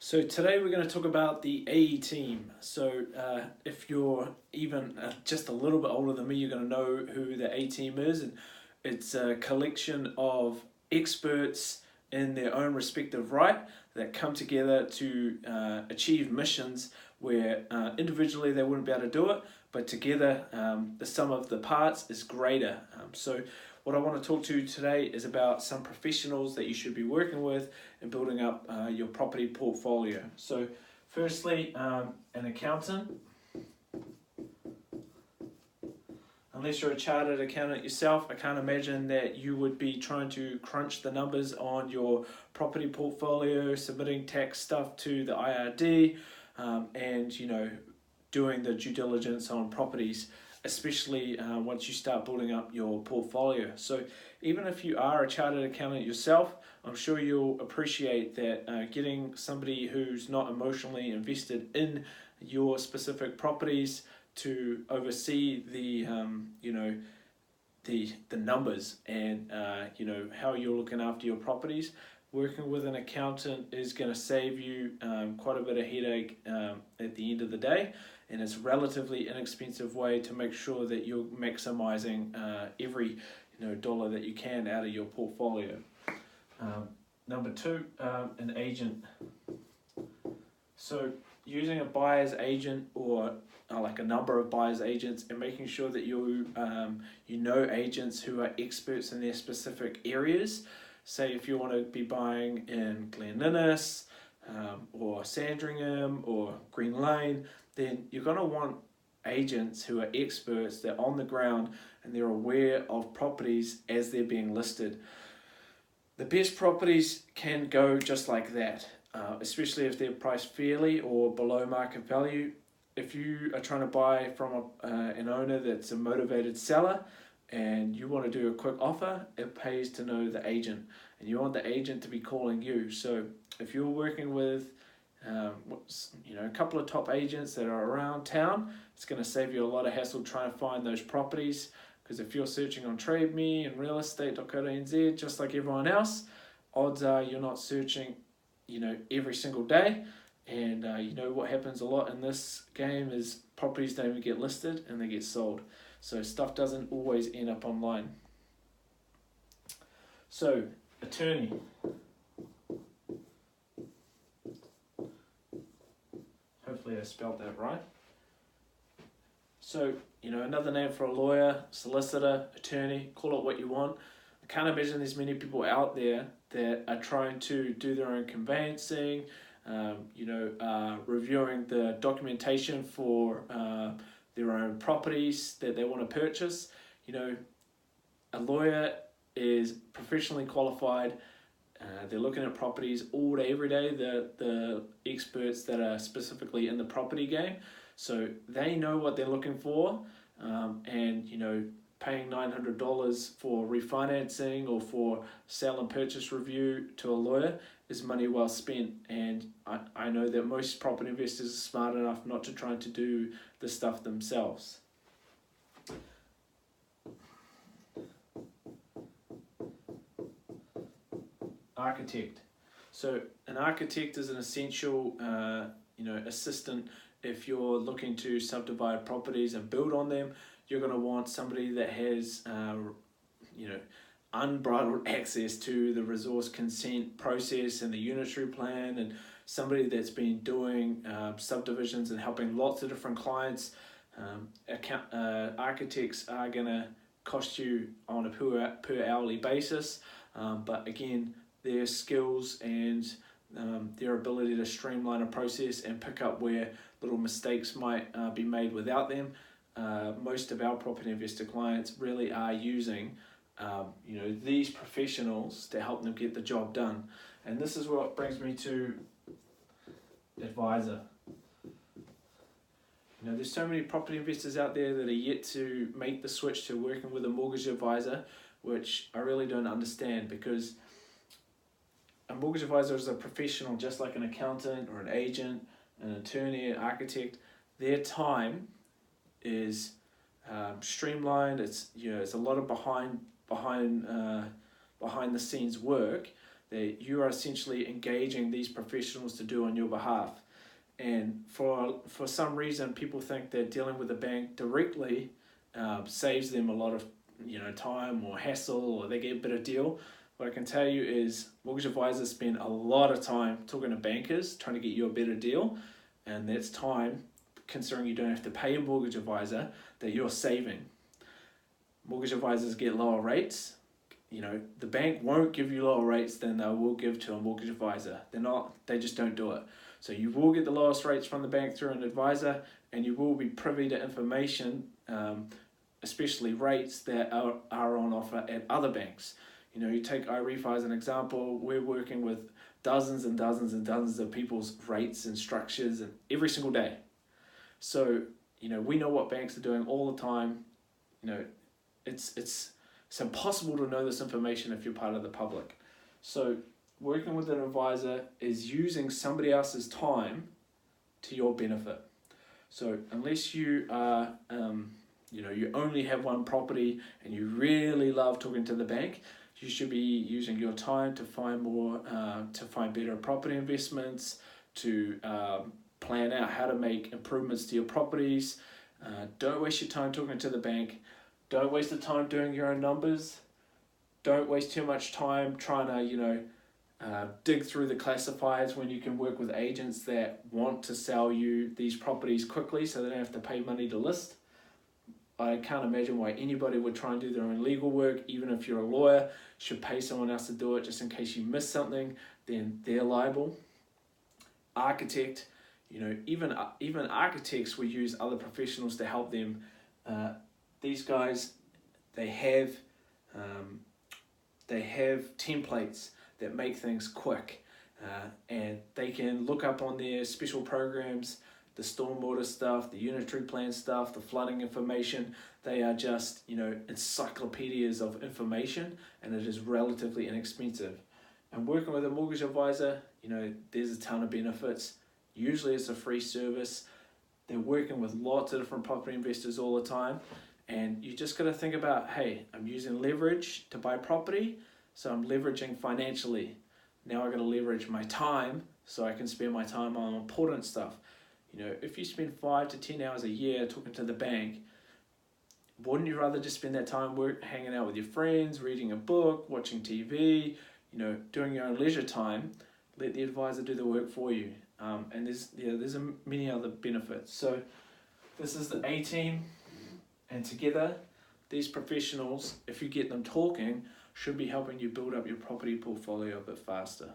So today we're going to talk about the A team. So if you're even just a little bit older than me, you're going to know who the A team is. And it's a collection of experts in their own respective right that come together to achieve missions where individually they wouldn't be able to do it, but together the sum of the parts is greater. So what I want to talk to you today is about some professionals that you should be working with in building up your property portfolio. So firstly, an accountant. Unless you're a chartered accountant yourself, I can't imagine that you would be trying to crunch the numbers on your property portfolio, submitting tax stuff to the IRD, and doing the due diligence on properties, especially once you start building up your portfolio. So even if you are a chartered accountant yourself, I'm sure you'll appreciate that getting somebody who's not emotionally invested in your specific properties to oversee the numbers and how you're looking after your properties. Working with an accountant is going to save you quite a bit of headache at the end of the day, and it's a relatively inexpensive way to make sure that you're maximizing every dollar that you can out of your portfolio. Number two, an agent. So using a buyer's agent or like a number of buyer's agents and making sure that you know agents who are experts in their specific areas. Say if you want to be buying in Glen Innes or Sandringham or Green Lane, then you're going to want agents who are experts, they're on the ground and they're aware of properties as they're being listed. The best properties can go just like that, especially if they're priced fairly or below market value. If you are trying to buy from an owner that's a motivated seller and you want to do a quick offer, it pays to know the agent, and you want the agent to be calling you. So if you're working with a couple of top agents that are around town, it's going to save you a lot of hassle trying to find those properties, because if you're searching on TradeMe and realestate.co.nz just like everyone else, odds are you're not searching every single day. And what happens a lot in this game is properties don't even get listed and they get sold. So stuff doesn't always end up online. So, attorney. Hopefully I spelled that right. So, another name for a lawyer, solicitor, attorney, call it what you want. I can't imagine there's many people out there that are trying to do their own conveyancing, reviewing the documentation for their own properties that they want to purchase. A lawyer is professionally qualified. They're looking at properties all day, every day. The experts that are specifically in the property game, so they know what they're looking for, and paying $900 for refinancing or for sale and purchase review to a lawyer is money well spent. And I know that most property investors are smart enough not to try to do the stuff themselves. Architect. So an architect is an essential assistant if you're looking to subdivide properties and build on them. You're going to want somebody that has unbridled access to the resource consent process and the unitary plan, and somebody that's been doing subdivisions and helping lots of different clients. Architects are going to cost you on a per hourly basis, but again, their skills and their ability to streamline a process and pick up where little mistakes might be made without them. Most of our property investor clients really are using these professionals to help them get the job done. And this is what brings me to advisor. There's so many property investors out there that are yet to make the switch to working with a mortgage advisor, which I really don't understand, because a mortgage advisor is a professional just like an accountant or an agent, an attorney, an architect. Their time is streamlined. It's a lot of behind the scenes work that you are essentially engaging these professionals to do on your behalf. And for some reason, people think that dealing with the bank directly saves them a lot of time or hassle, or they get a better deal. What I can tell you is mortgage advisors spend a lot of time talking to bankers, trying to get you a better deal, and that's time, considering you don't have to pay a mortgage advisor, that you're saving. Mortgage advisors get lower rates. The bank won't give you lower rates than they will give to a mortgage advisor. They just don't do it. So you will get the lowest rates from the bank through an advisor, and you will be privy to information, especially rates that are on offer at other banks. You take iRefi as an example. We're working with dozens and dozens and dozens of people's rates and structures and every single day. So, we know what banks are doing all the time. It's impossible to know this information if you're part of the public. So working with an advisor is using somebody else's time to your benefit. So unless you are, you only have one property and you really love talking to the bank, you should be using your time to find better property investments, to plan out how to make improvements to your properties. Don't waste your time talking to the bank. Don't waste the time doing your own numbers. Don't waste too much time trying to, dig through the classifieds when you can work with agents that want to sell you these properties quickly so they don't have to pay money to list. I can't imagine why anybody would try and do their own legal work, even if you're a lawyer, should pay someone else to do it just in case you miss something, then they're liable. Architect, even architects will use other professionals to help them. These guys, they have templates that make things quick, and they can look up on their special programs the stormwater stuff, the unitary plan stuff, the flooding information. They are just encyclopedias of information, and it is relatively inexpensive. And working with a mortgage advisor, there's a ton of benefits. Usually it's a free service. They're working with lots of different property investors all the time. And you just got to think about, hey, I'm using leverage to buy property, so I'm leveraging financially. Now I got to leverage my time so I can spend my time on important stuff. If you spend 5 to 10 hours a year talking to the bank, wouldn't you rather just spend that time hanging out with your friends, reading a book, watching TV, doing your own leisure time? Let the advisor do the work for you. And there's many other benefits. So this is the A-team. And together, these professionals, if you get them talking, should be helping you build up your property portfolio a bit faster.